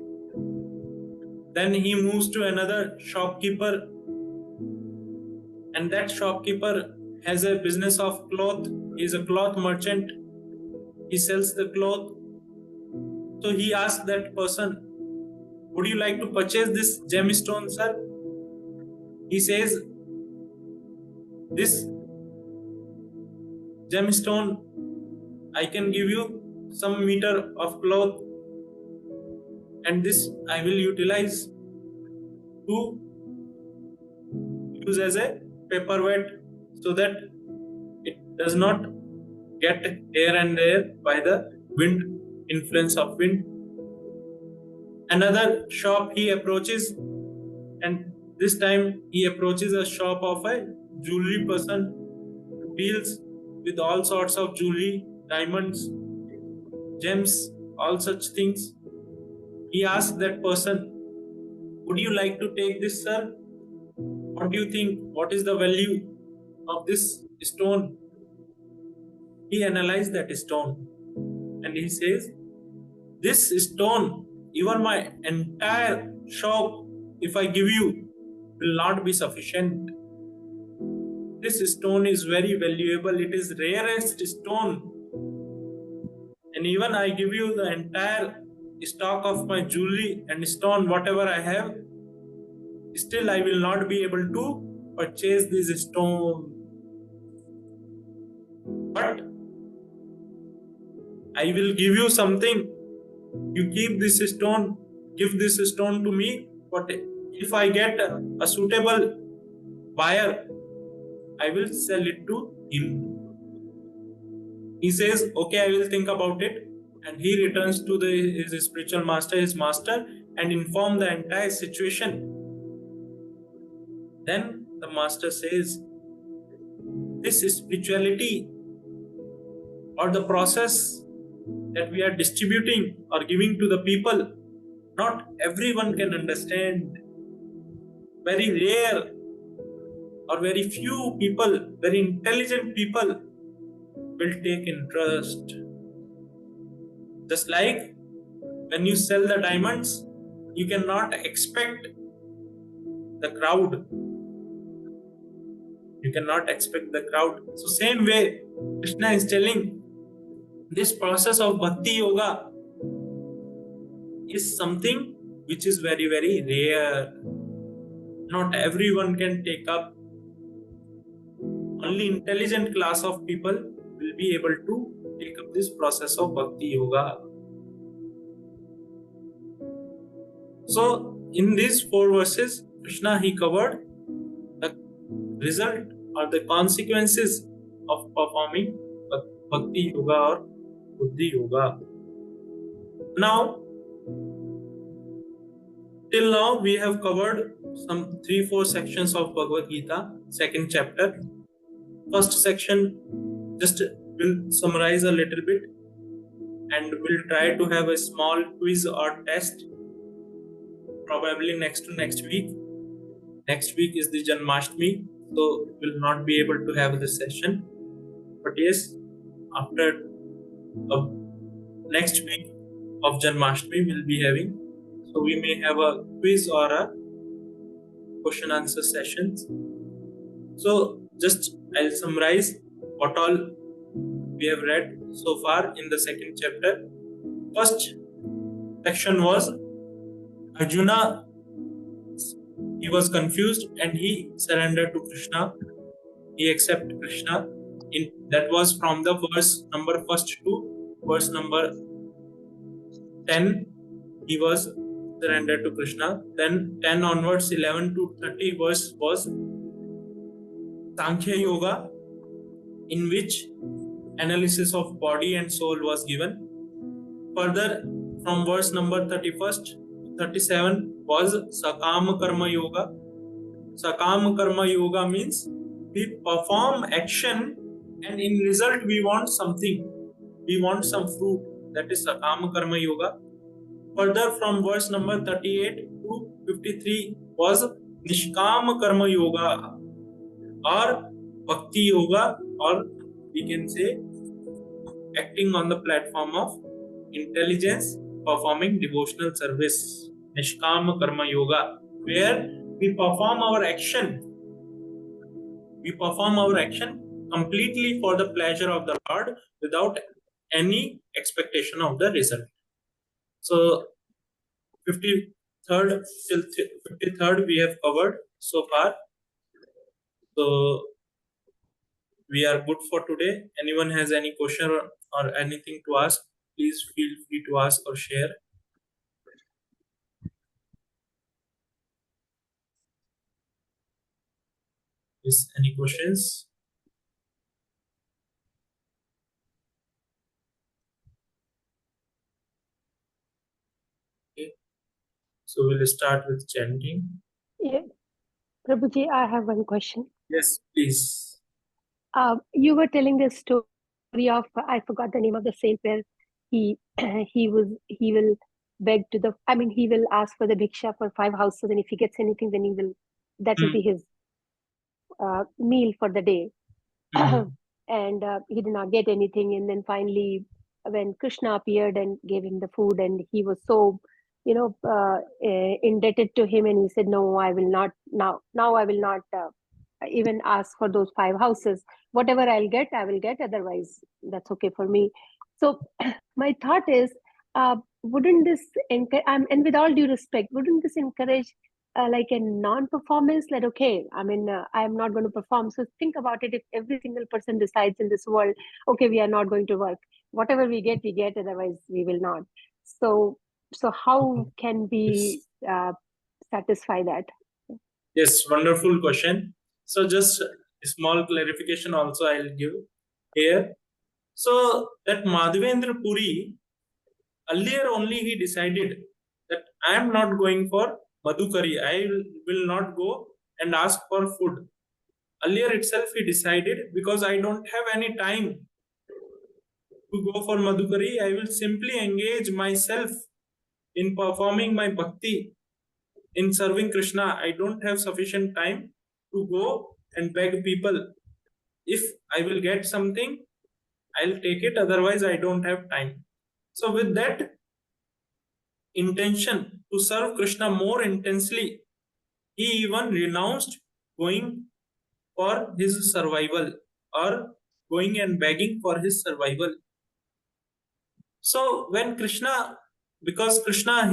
Then he moves to another shopkeeper, and that shopkeeper has a business of cloth. He is a cloth merchant. He sells the cloth. So he asks that person, would you like to purchase this gemstone, sir? He says, this gemstone, I can give you some meter of cloth, and this I will utilize to use as a paperweight, so that it does not get here and there by the wind, influence of wind. Another shop he approaches, and this time he approaches a shop of a jewelry person who deals with all sorts of jewelry, diamonds, gems, all such things. He asks that person, would you like to take this, sir? What do you think? What is the value of this stone? He analyzed that stone and he says, this stone, even my entire shop, if I give you, will not be sufficient. This stone is very valuable. It is rarest stone. And even I give you the entire stock of my jewelry and stone, whatever I have, still I will not be able to purchase this stone. But I will give you something. You keep this stone, give this stone to me. But if I get a suitable buyer, I will sell it to him. He says, okay, I will think about it. And he returns to his spiritual master, his master, and inform the entire situation. Then the master says, this spirituality or the process that we are distributing or giving to the people, not everyone can understand. Very rare or very few people, very intelligent people will take interest. Just like when you sell the diamonds, you cannot expect the crowd. You cannot expect the crowd. So same way, Krishna is telling, this process of bhakti yoga, is something which is very, very rare. Not everyone can take up. Only intelligent class of people will be able to take up this process of bhakti yoga. So, in these 4 verses, Krishna he covered the result or the consequences of performing bhakti yoga or buddhi yoga. Now, till now we have covered some 3-4 sections of Bhagavad Gita, second chapter. First section just will summarize a little bit, and we'll try to have a small quiz or test probably next to next week. Next week is the Janmashtami, so we'll not be able to have this session. But yes, after next week of Janmashtami we'll be having. So we may have a quiz or a question answer sessions. So just I'll summarize what all we have read so far in the second chapter. First section was Arjuna. He was confused and he surrendered to Krishna. He accepted Krishna. That was from the verse number first to verse number 10. He was surrendered to Krishna. Then 10 onwards, 11 to 30 verse was Sankhya Yoga, in which analysis of body and soul was given. Further, from verse number 31st to 37 was Sakama Karma Yoga. Sakama Karma Yoga means we perform action and in result we want something. We want some fruit. That is Sakama Karma Yoga. Further, from verse number 38 to 53 was Nishkama Karma Yoga or Bhakti Yoga, or we can say acting on the platform of intelligence, performing devotional service. Nishkama Karma Yoga, where we perform our action. We perform our action completely for the pleasure of the Lord without any expectation of the result. So 53rd till 53rd we have covered so far. So we are good for today. Anyone has any question or anything to ask, please feel free to ask or share. Yes, any questions? Okay. So we'll start with chanting. Yeah. Prabhuji, I have one question. Yes, please. You were telling the story of, I forgot the name of the saint, where he he will beg to the, I mean, he will ask for the bhiksha for 5 houses, and if he gets anything, then that will be his meal for the day. And he did not get anything, and then finally when Krishna appeared and gave him the food, and he was so indebted to him, and he said, no, I will not now I will not even ask for those 5 houses. Whatever I'll get, I will get, otherwise that's okay for me. So my thought is, wouldn't this encourage, and with all due respect, wouldn't this encourage like a non-performance, like, okay, I mean, I'm not going to perform. So think about it. If every single person decides in this world, okay, we are not going to work, whatever we get, otherwise we will not. So how can we satisfy that? Yes, wonderful question. So just a small clarification also I'll give here. So that Madhavendra Puri, earlier only he decided that I am not going for Madhukari. I will not go and ask for food. Earlier itself he decided, because I don't have any time to go for Madhukari, I will simply engage myself in performing my bhakti, in serving Krishna. I don't have sufficient time to go and beg people. If I will get something, I'll take it, otherwise I don't have time. So with that intention to serve Krishna more intensely, he even renounced going for his survival, or going and begging for his survival. So when Krishna because Krishna,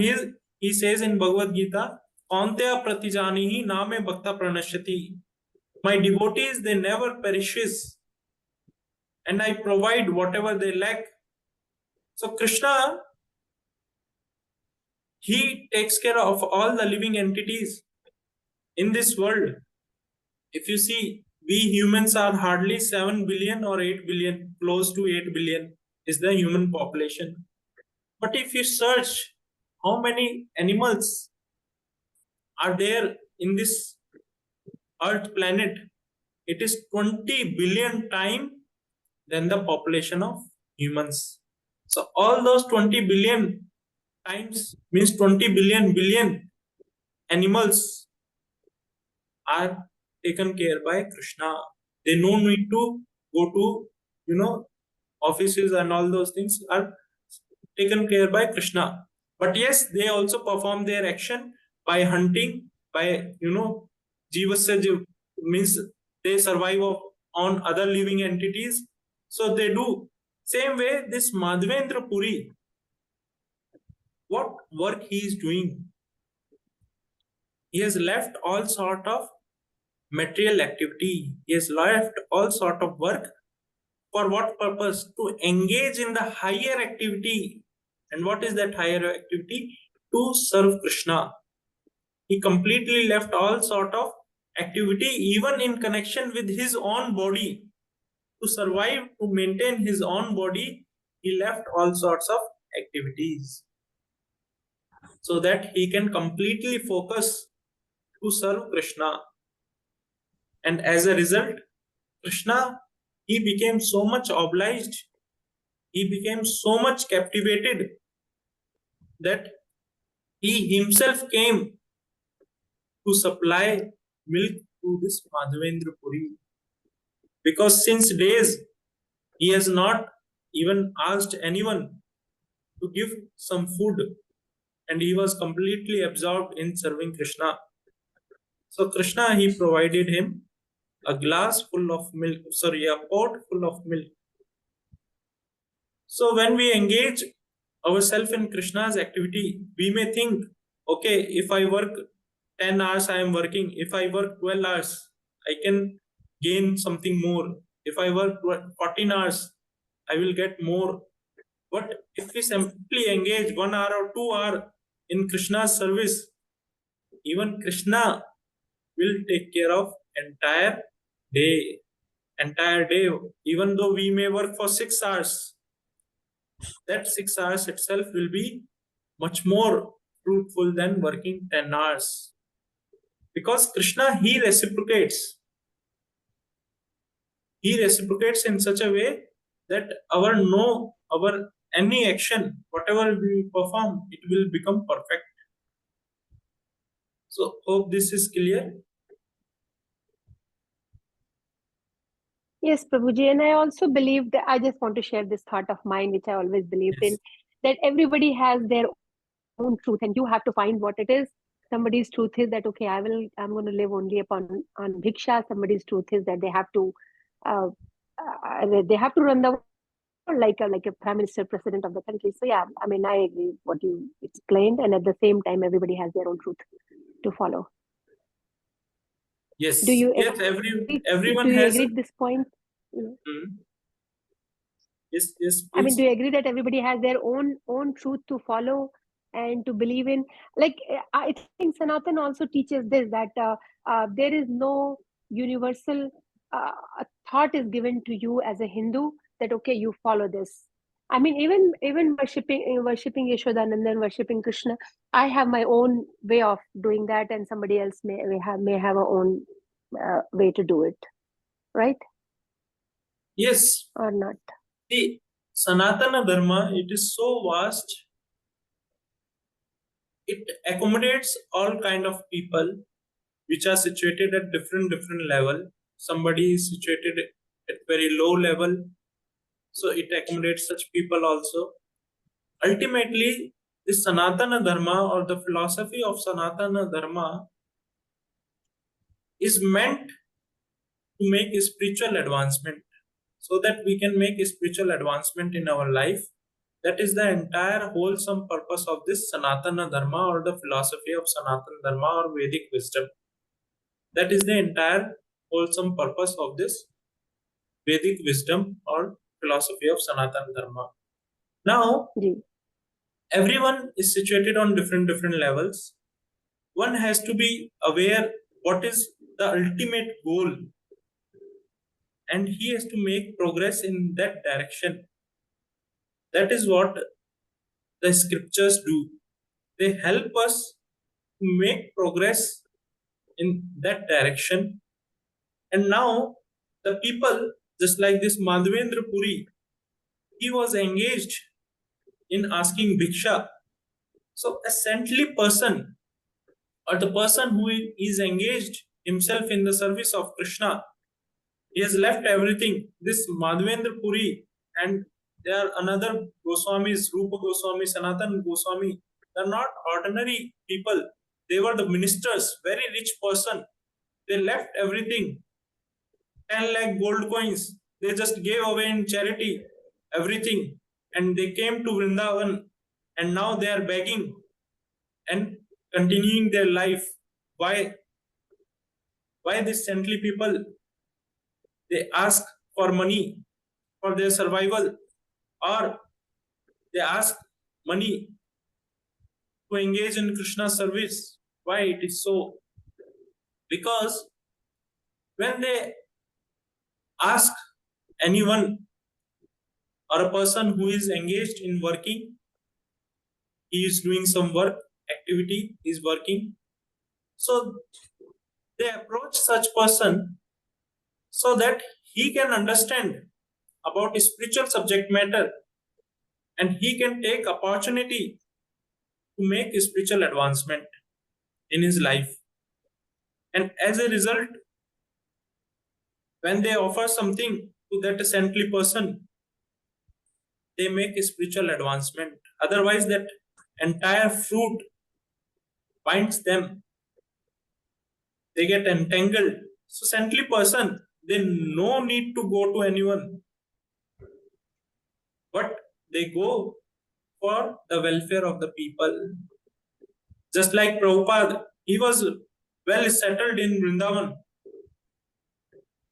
he says in Bhagavad Gita, Kaunteya pratijanihi name bhakta pranashyati. My devotees, they never perishes, and I provide whatever they lack. So Krishna, he takes care of all the living entities in this world. If you see, we humans are hardly 7 billion or 8 billion, close to 8 billion is the human population. But if you search how many animals are there in this earth planet, it is 20 billion times than the population of humans. So all those 20 billion times means 20 billion animals are taken care by Krishna. They no need to go to, offices, and all those things are taken care by Krishna. But yes, they also perform their action by hunting, by, Jivasya means they survive on other living entities. So they do. Same way, this Madhavendra Puri, what work he is doing? He has left all sort of material activity. He has left all sort of work. For what purpose? To engage in the higher activity. And what is that higher activity? To serve Krishna. He completely left all sort of activity, even in connection with his own body. To survive, to maintain his own body, he left all sorts of activities so that he can completely focus to serve Krishna. And as a result, Krishna, he became so much obliged, he became so much captivated that he himself came to supply milk to this Madhavendra Puri. Because since days, he has not even asked anyone to give some food, and he was completely absorbed in serving Krishna. So Krishna, he provided him a glass full of milk, a pot full of milk. So when we engage ourselves in Krishna's activity, we may think, okay, if I work 10 hours, I am working. If I work 12 hours, I can gain something more. If I work 14 hours, I will get more. But if we simply engage 1 hour or 2 hours in Krishna's service, even Krishna will take care of entire day. Entire day, even though we may work for 6 hours, that 6 hours itself will be much more fruitful than working 10 hours. Because Krishna, he reciprocates. He reciprocates in such a way that our any action, whatever we perform, it will become perfect. So hope this is clear. Yes, Prabhuji, and I also believe that I just want to share this thought of mine, which I always believed Yes. in, that everybody has their own truth, and you have to find what it is. Somebody's truth is that okay, I'm going to live only on bhiksha. Somebody's truth is that uh, they have to run the world like a prime minister, president of the country. So yeah, I mean, I agree what you explained, and at the same time, everybody has their own truth to follow. Yes. Do you Yes. Everyone do you has. agree with this point? Yes. Yes. I mean, Please. do you agree that everybody has their own truth to follow and to believe in? Like, I think Sanatan also teaches this, that there is no universal thought is given to you as a Hindu that okay, you follow this. I mean, even worshiping Yashodananda and worshiping Krishna, I have my own way of doing that, and somebody else may have a own way to do it, right? Yes. Or not? See, Sanatana Dharma, it is so vast. It accommodates all kind of people which are situated at different level. Somebody is situated at very low level, so it accommodates such people also. Ultimately, this Sanatana Dharma, or the philosophy of Sanatana Dharma, is meant to make a spiritual advancement, so that we can make a spiritual advancement in our life. That is the entire wholesome purpose of this Sanatana Dharma, or the philosophy of Sanatana Dharma, or Vedic wisdom. That is the entire wholesome purpose of this Vedic wisdom or philosophy of Sanatana Dharma. Now, ji everyone is situated on different levels. One has to be aware what is the ultimate goal, and he has to make progress in that direction. That is what the scriptures do. They help us to make progress in that direction. And now the people, just like this Madhavendra Puri, he was engaged in asking bhiksha. So a saintly person, or the person who is engaged himself in the service of Krishna, he has left everything. This Madhavendra Puri, and there are another Goswamis, Rupa Goswami, Sanatan Goswami. They are not ordinary people. They were the ministers, very rich person. They left everything, 10 lakh gold coins. They just gave away in charity, everything. And they came to Vrindavan, and now they are begging and continuing their life. Why? Why these saintly people? They ask for money for their survival, or they ask money to engage in Krishna's service. Why it is so? Because when they ask anyone or a person who is engaged in working, he is doing some work, activity, is working. So they approach such person so that he can understand about spiritual subject matter, and he can take opportunity to make spiritual advancement in his life. And as a result, when they offer something to that saintly person, they make a spiritual advancement. Otherwise, that entire fruit binds them. They get entangled. So saintly person, they no need to go to anyone, but they go for the welfare of the people. Just like Prabhupada, he was well settled in Vrindavan.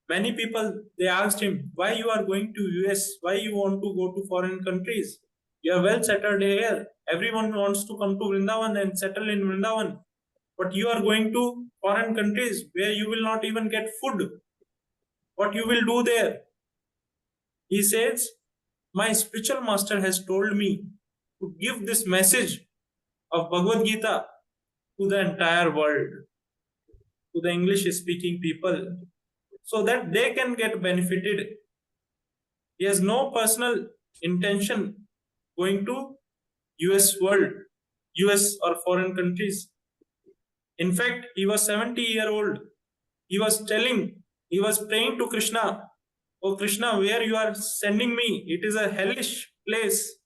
Many people, they asked him, why you are going to US? Why you want to go to foreign countries? You are well settled here. Everyone wants to come to Vrindavan and settle in Vrindavan. But you are going to foreign countries where you will not even get food. What you will do there? He says, my spiritual master has told me to give this message of Bhagavad Gita to the entire world, to the English speaking people, so that they can get benefited. He has no personal intention going to US world, US or foreign countries. In fact, he was 70-year-old. He was praying to Krishna, oh Krishna, where you are sending me? It is a hellish place.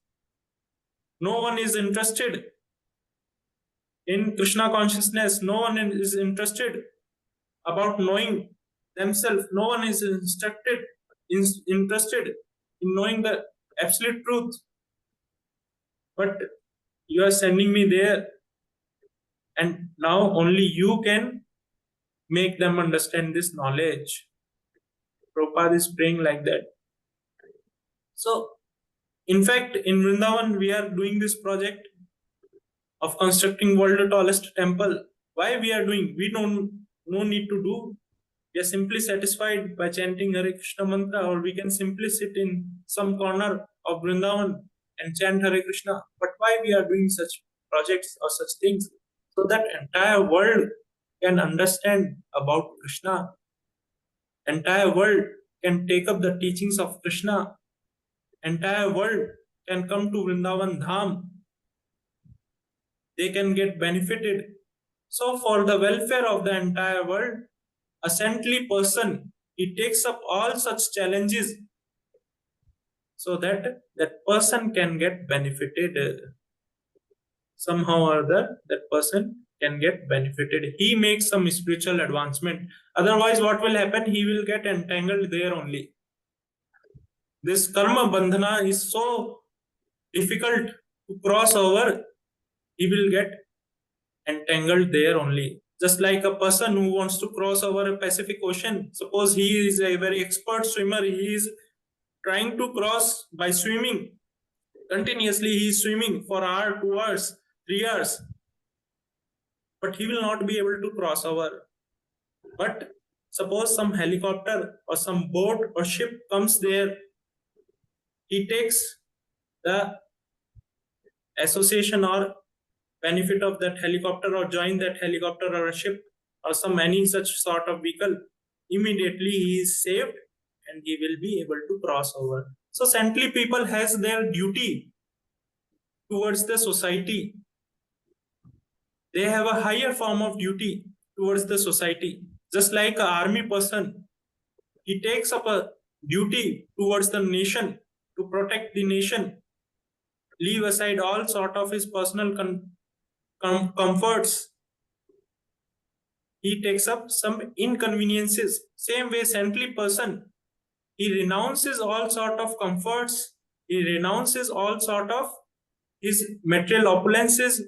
No one is interested in Krishna consciousness. No one is interested about knowing themselves. No one is interested in knowing the absolute truth. But you are sending me there, and now only you can make them understand this knowledge. Prabhupada is praying like that. So, in fact, in Vrindavan, we are doing this project of constructing world's tallest temple. Why we are doing? We don't no need to do. We are simply satisfied by chanting Hare Krishna mantra, or we can simply sit in some corner of Vrindavan and chant Hare Krishna. But why we are doing such projects or such things? So that entire world can understand about Krishna. Entire world can take up the teachings of Krishna. Entire world can come to Vrindavan Dham. They can get benefited. So for the welfare of the entire world, a saintly person, he takes up all such challenges so that that person can get benefited. Somehow or other, that person can get benefited. He makes some spiritual advancement. Otherwise, what will happen? He will get entangled there only. This karma bandhana is so difficult to cross over, he will get entangled there only. Just like a person who wants to cross over a Pacific Ocean, suppose he is a very expert swimmer, he is trying to cross by swimming. Continuously he is swimming for hour, 2 hours, 3 hours, but he will not be able to cross over. But suppose some helicopter or some boat or ship comes there, he takes the association or benefit of that helicopter or join that helicopter or a ship or some any such sort of vehicle, immediately he is saved and he will be able to cross over. So saintly people has their duty towards the society. They have a higher form of duty towards the society. Just like an army person, he takes up a duty towards the nation to protect the nation, leave aside all sort of his personal comforts. He takes up some inconveniences. Same way, saintly person, he renounces all sort of comforts. He renounces all sort of his material opulences.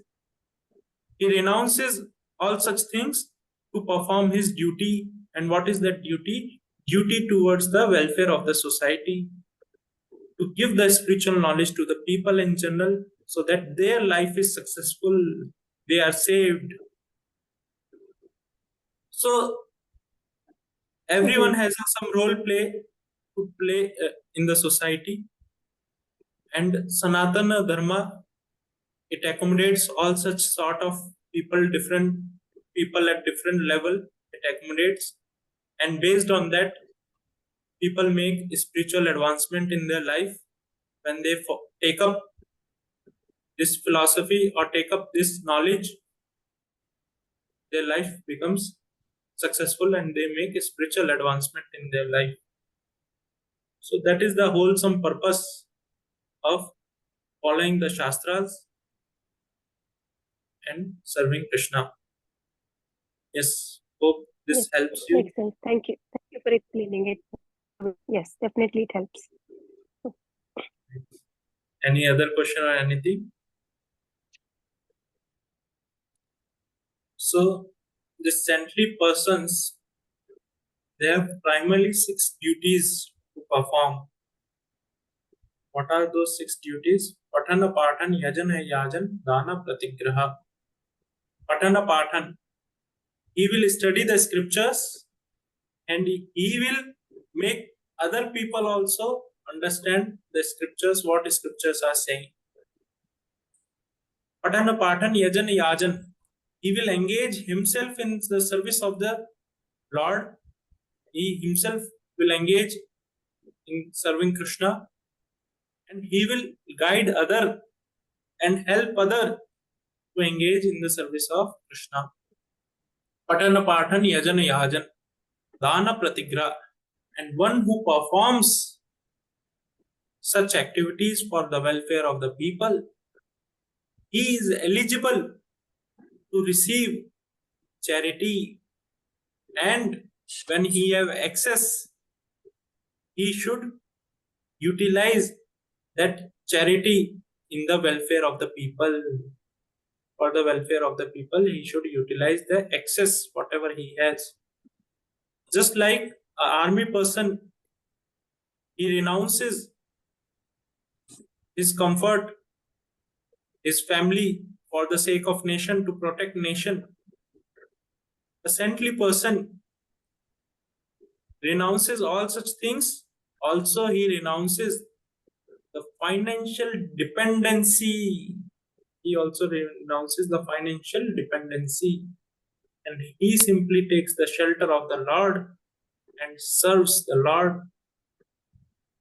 He renounces all such things to perform his duty. And what is that duty? Duty towards the welfare of the society, to give the spiritual knowledge to the people in general so that their life is successful, they are saved. So everyone has some role to play in the society, and Sanatana Dharma, it accommodates all such sort of people, different people at different level. It accommodates, and based on that, people make spiritual advancement in their life when they take up this philosophy or take up this knowledge. Their life becomes successful and they make a spiritual advancement in their life. So that is the wholesome purpose of following the Shastras and serving Krishna. Yes, hope this helps you. Makes sense. Thank you. Thank you for explaining it. Yes, definitely it helps. Any other question or anything? So, the saintly persons, they have primarily 6 duties to perform. What are those 6 duties? Patana Patan Yajana Yajan Dana Pratigraha. Patana Patan. He will study the scriptures and he will make other people also understand the scriptures, what scriptures are saying. Patana Patan Yajana Yajan. He will engage himself in the service of the Lord. He himself will engage in serving Krishna, and he will guide other and help other to engage in the service of Krishna. Patana Patan Yajana Yajan Dana Pratigra. And one who performs such activities for the welfare of the people, he is eligible to receive charity, and when he have access, he should utilize that charity in the welfare of the people. For the welfare of the people, he should utilize the excess, whatever he has. Just like an army person, he renounces his comfort, his family for the sake of nation, to protect nation. A saintly person renounces all such things. Also, he renounces the financial dependency. He also renounces the financial dependency, and he simply takes the shelter of the Lord and serves the Lord.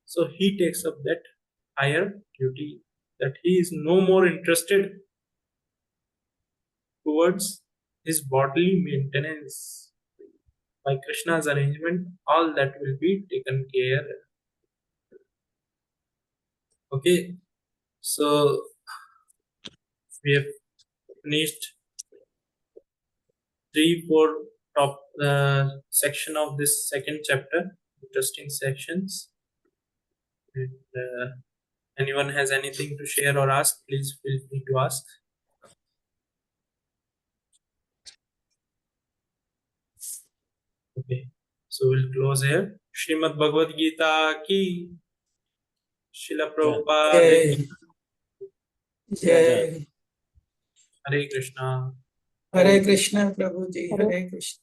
So he takes up that higher duty, that he is no more interested towards his bodily maintenance. By Krishna's arrangement, all that will be taken care. Okay, so we have finished 3-4 top section of this second chapter. Interesting sections. And, Anyone has anything to share or ask, please feel free to ask. Okay, so we'll close here. Srimad Bhagavad Gita ki, Srila Prabhupada जय ki, जय Hare Krishna. हरे कृष्ण प्रभु जी हरे हरे कृष्ण